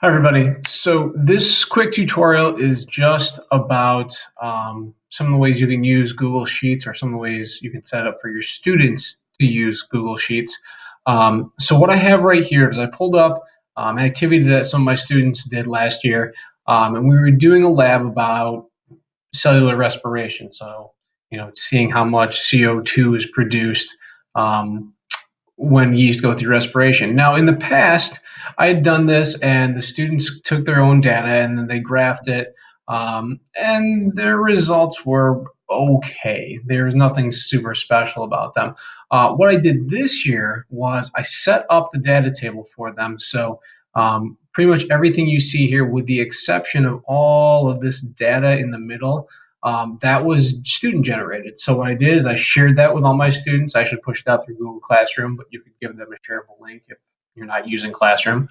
Hi, everybody. So this quick tutorial is just about some of the ways you can use Google Sheets or some of the ways you can set up for your students to use Google Sheets. So what I have right here is I pulled up an activity that some of my students did last year, and we were doing a lab about cellular respiration. So, seeing how much CO2 is produced when yeast go through respiration. Now, in the past, I had done this, and the students took their own data and then they graphed it, and their results were okay. There's nothing super special about them. What I did this year was I set up the data table for them. So, pretty much everything you see here, with the exception of all of this data in the middle, that was student generated. So what I did is I shared that with all my students. I actually pushed it out through Google Classroom, but you could give them a shareable link if you're not using Classroom.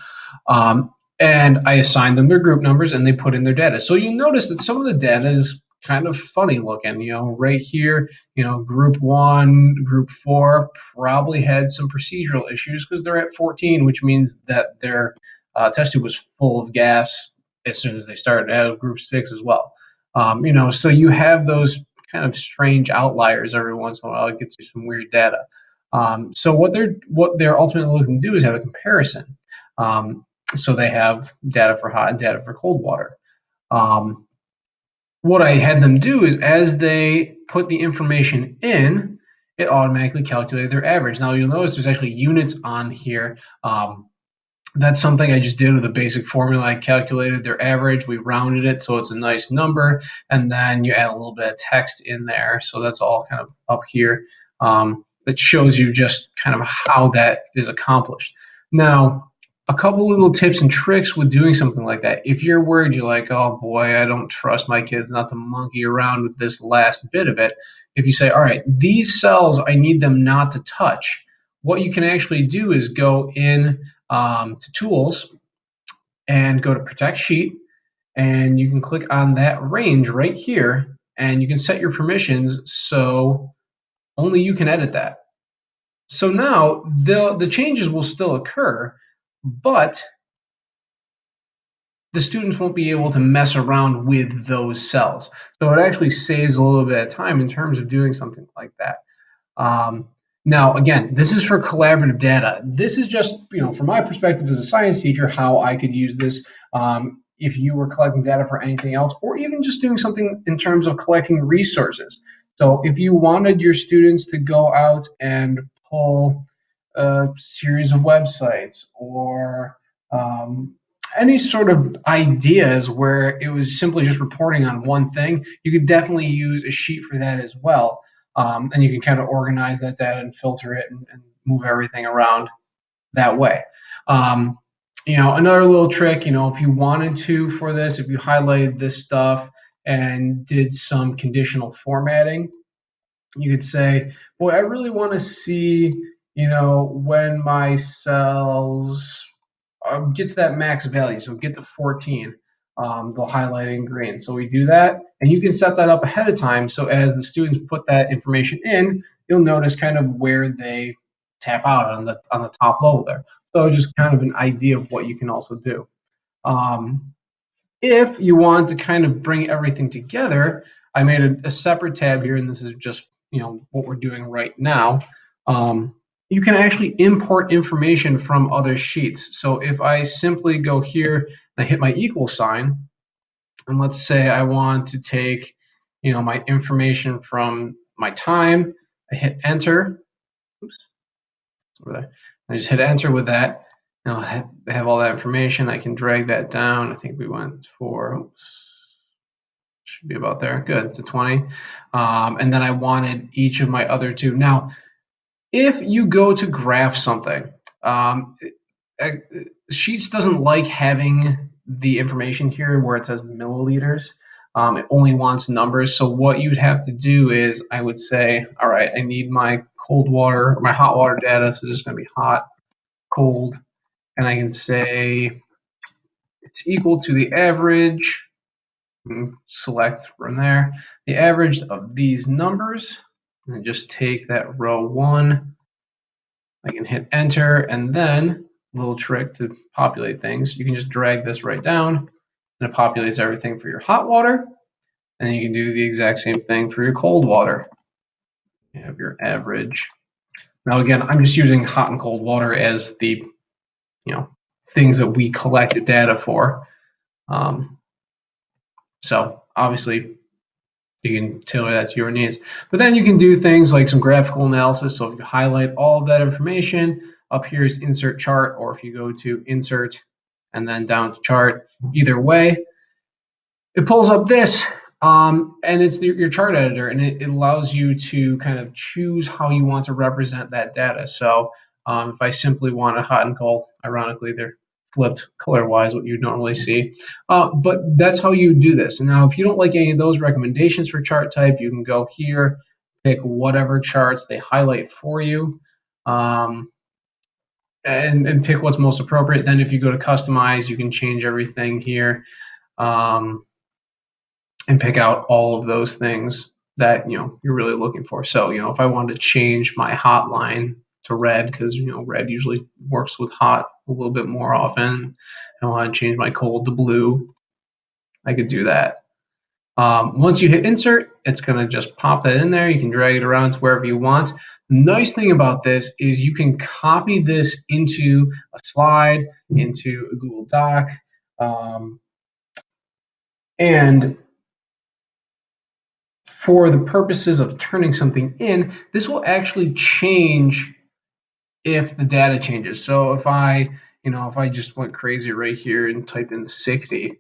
And I assigned them their group numbers and they put in their data. So you'll notice that some of the data is kind of funny looking. Right here, group one, group four probably had some procedural issues because they're at 14, which means that their test tube was full of gas as soon as they started. As group six as well. So you have those kind of strange outliers every once in a while. It gets you some weird data. So what they're ultimately looking to do is have a comparison. So they have data for hot and data for cold water. Um, what I had them do is as they put the information in, it automatically calculated their average. Now you'll notice there's actually units on here. That's something I just did with a basic formula. I calculated their average. We rounded it so it's a nice number, and then you add a little bit of text in there. So that's all kind of up here. That shows you just kind of how that is accomplished. Now, a couple little tips and tricks with doing something like that. If you're worried, you're like, oh boy, I don't trust my kids not to monkey around with this last bit of it. If you say, all right, these cells, I need them not to touch, what you can actually do is go in to Tools and go to Protect Sheet, and you can click on that range right here, and you can set your permissions so only you can edit that. So now the changes will still occur, but the students won't be able to mess around with those cells. So it actually saves a little bit of time in terms of doing something like that. Um, Now, again, this is for collaborative data. This is just, from my perspective as a science teacher, how I could use this. If you were collecting data for anything else, or even just doing something in terms of collecting resources. So if you wanted your students to go out and pull a series of websites or any sort of ideas where it was simply just reporting on one thing, you could definitely use a sheet for that as well. And you can kind of organize that data and filter it and move everything around that way. Um, another little trick, if you wanted to for this, if you highlighted this stuff and did some conditional formatting, you could say, boy, I really want to see, when my cells get to that max value, so get to 14, they'll highlight it in green. So we do that, and you can set that up ahead of time. So as the students put that information in, you'll notice kind of where they tap out on the top level there. So just kind of an idea of what you can also do. Um, if you want to kind of bring everything together, I made a separate tab here, and this is just what we're doing right now. You can actually import information from other sheets. So if I simply go here and I hit my equal sign, and let's say I want to take my information from my time, I hit enter. Oops, it's over there. I just hit enter with that. Now I have all that information. I can drag that down. I think we went for, oops, should be about there. Good, it's a 20. And then I wanted each of my other two. Now, if you go to graph something, um, Sheets doesn't like having the information here where it says milliliters. It only wants numbers. So what you'd have to do is I would say, all right, I need my cold water or my hot water data. So this is going to be hot, cold, and I can say it's equal to the average. Select from there the average of these numbers, and just take that row one. I can hit enter, and then little trick to populate things. You can just drag this right down, and it populates everything for your hot water. And then you can do the exact same thing for your cold water. You have your average. Now, again, I'm just using hot and cold water as the things that we collect data for. So obviously, you can tailor that to your needs. But then you can do things like some graphical analysis. So if you highlight all of that information, up here is insert chart, or if you go to insert and then down to chart, either way, it pulls up this, and it's your chart editor, and it allows you to kind of choose how you want to represent that data. So if I simply want a hot and cold, ironically, they're flipped color-wise, what you'd normally see. But that's how you do this. And now if you don't like any of those recommendations for chart type, you can go here, pick whatever charts they highlight for you, and pick what's most appropriate. Then if you go to customize, you can change everything here. And pick out all of those things that you're really looking for. So if I wanted to change my hotline to red, because red usually works with hot a little bit more often, I want to change my cold to blue, I could do that. Once you hit insert, it's going to just pop that in there. You can drag it around to wherever you want. The nice thing about this is you can copy this into a slide, into a Google Doc, and for the purposes of turning something in, this will actually change if the data changes. So if I just went crazy right here and typed in 60,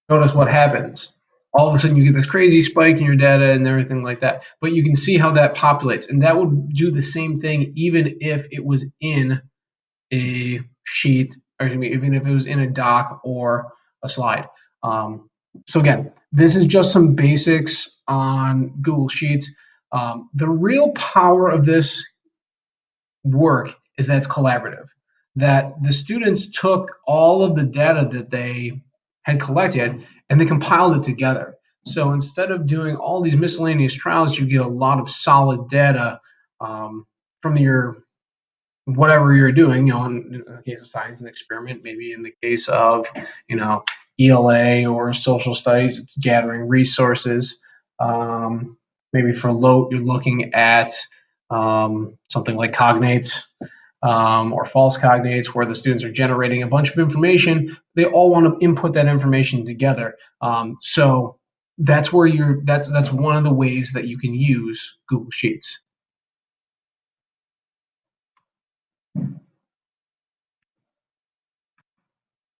notice what happens. All of a sudden you get this crazy spike in your data and everything like that. But you can see how that populates, and that would do the same thing even if it was in a sheet, or even if it was in a doc or a slide. So again, this is just some basics on Google Sheets. The real power of this work is that it's collaborative, that the students took all of the data that they had collected and they compiled it together. So instead of doing all these miscellaneous trials, you get a lot of solid data from your whatever you're doing, in the case of science and experiment, maybe in the case of, ELA or social studies, it's gathering resources. Maybe for LOTE, you're looking at something like cognates or false cognates, where the students are generating a bunch of information. They all want to input that information together. So that's where that's one of the ways that you can use Google Sheets.